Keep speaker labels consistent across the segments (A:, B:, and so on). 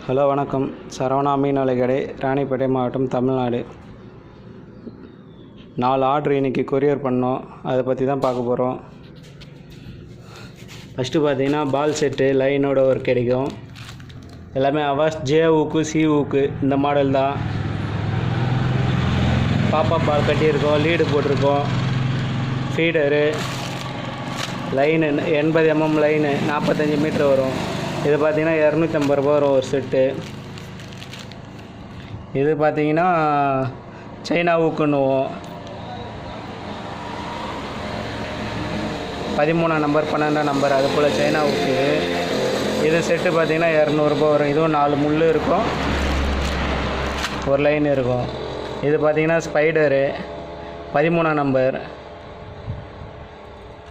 A: Hello வணக்கம். சரவணா மீன் வலை கடை, ராணிப்பேட்டை மாவட்டம், தமிழ்நாடு. 4 ஆர்டர் இன்றைக்கி கொரியர் பண்ணோம். அதை பற்றி தான் பார்க்க போகிறோம். ஃபஸ்ட்டு பார்த்தீங்கன்னா பால் செட்டு லைனோட ஒரு கிடைக்கும். எல்லாமே அவாஸ் ஜே ஊக்கு சி ஊக்கு இந்த மாடல் தான். பாப்பா பால் கட்டியிருக்கோம், லீடு போட்டிருக்கோம். Feeder line 80 mm line 45 metre வரும். இது பார்த்திங்கன்னா 250 ரூபா வரும் ஒரு செட்டு. இது பார்த்திங்கன்னா சைனா ஊக்குன்னுவோம். 13 நம்பர் 12 நம்பர் அது போல் சைனா ஊக்கு. இது செட்டு பார்த்திங்கன்னா 200 ரூபா வரும். இதுவும் 4 முள் இருக்கும், ஒரு லைன் இருக்கும். இது பார்த்திங்கன்னா ஸ்பைடரு 13 நம்பர்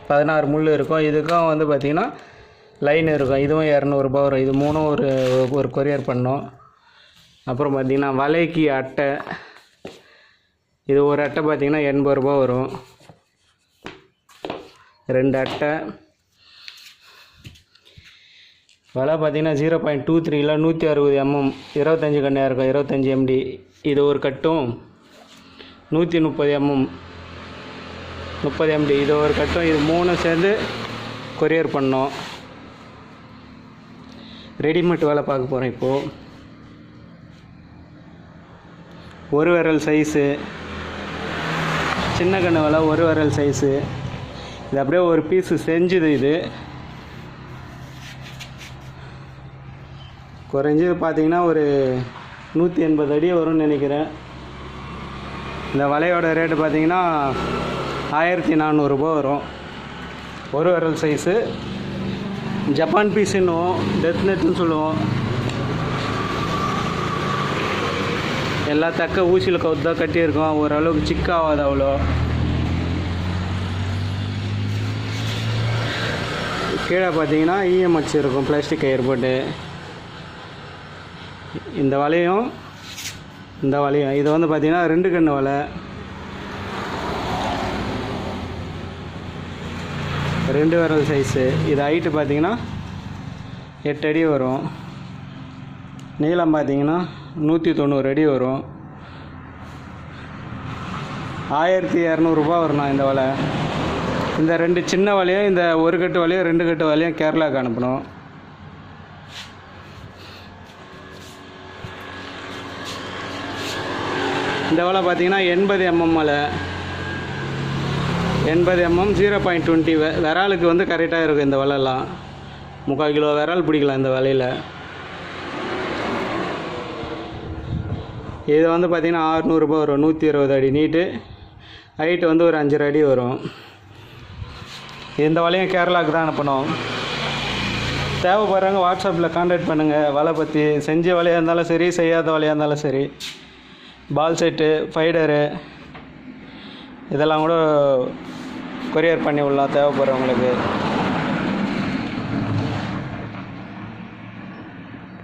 A: 16 முள் இருக்கும். இதுக்கும் வந்து பார்த்திங்கன்னா லைன் இருக்கும். இதுவும் 200 ரூபா வரும். இது மூணும் ஒரு கொரியர் பண்ணோம். அப்புறம் பார்த்திங்கன்னா வலைக்கு அட்டை. இது ஒரு அட்டை பார்த்திங்கன்னா 80 ரூபா வரும். 2 அட்டை. வலை பார்த்திங்கன்னா 0.23 160 mm 25 கண்ணியாக இருக்கும், 25 MD. இது ஒரு கட்டும் 130 mm 30 MD. இது ஒரு கட்டும். இது 3 சேர்ந்து கொரியர் பண்ணோம். ரெடிமேட் வலை பார்க்க போகிறேன் இப்போது. ஒரு விரல் சைஸு, சின்ன கண்ணு வலை ஒரு விரல் சைஸு. இது அப்படியே ஒரு பீஸு செஞ்சுது. இது குறைஞ்சது பார்த்திங்கன்னா ஒரு 180 அடி வரும்னு நினைக்கிறேன். இந்த வலையோட ரேட்டு பார்த்திங்கன்னா 1400 ரூபா வரும். ஒரு விரல் சைஸு. ஜப்பான் பீஸுன்னுவோம், டெத் நெட்டுன்னு சொல்லுவோம். எல்லா தக்க ஊசியில் கவுத்தான் கட்டியிருக்கோம். ஓரளவுக்கு சிக்காகாது அவ்வளோ. கீழே பார்த்தீங்கன்னா EMH இருக்கும், பிளாஸ்டிக் கயிறு போட்டு. இந்த வலையும் இது வந்து பார்த்திங்கன்னா 2 கண்ணு வலை. 2 விரல் சைஸு. இது ஹைட்டு பார்த்திங்கன்னா 8 அடி வரும். நீளம் பார்த்திங்கன்னா 190 அடி வரும். 1200 ரூபா வரணும் இந்த வலை. இந்த 2 சின்ன வலையும் இந்த ஒரு கட்டு வலையும் 2 கட்டு வலையும் கேரளாவுக்கு அனுப்பணும். இந்த வலை பார்த்திங்கன்னா 80 mm வலை. 80 mm 0.20. விராலுக்கு வந்து கரெக்டாக இருக்கும் இந்த வலைலாம். 3/4 கிலோ விரால் பிடிக்கலாம் இந்த வலையில். இது வந்து பார்த்திங்கன்னா 600 ரூபா வரும். 120 அடி நீட்டு. ஹைட்டு வந்து ஒரு 5 அடி வரும். இந்த வலையும் கேரளாவுக்கு தான் அனுப்பணும். தேவைப்படுறவங்க வாட்ஸ்அப்பில் கான்டாக்ட் பண்ணுங்கள். வலை பற்றி செஞ்ச வலையாக இருந்தாலும் சரி, செய்யாத வலையாக இருந்தாலும் சரி. பால் செட்டு, ஃபைடரு இதெல்லாம் கூட கொரியர் பண்ணி விடலாம் தேவைப்படுறவங்களுக்கு.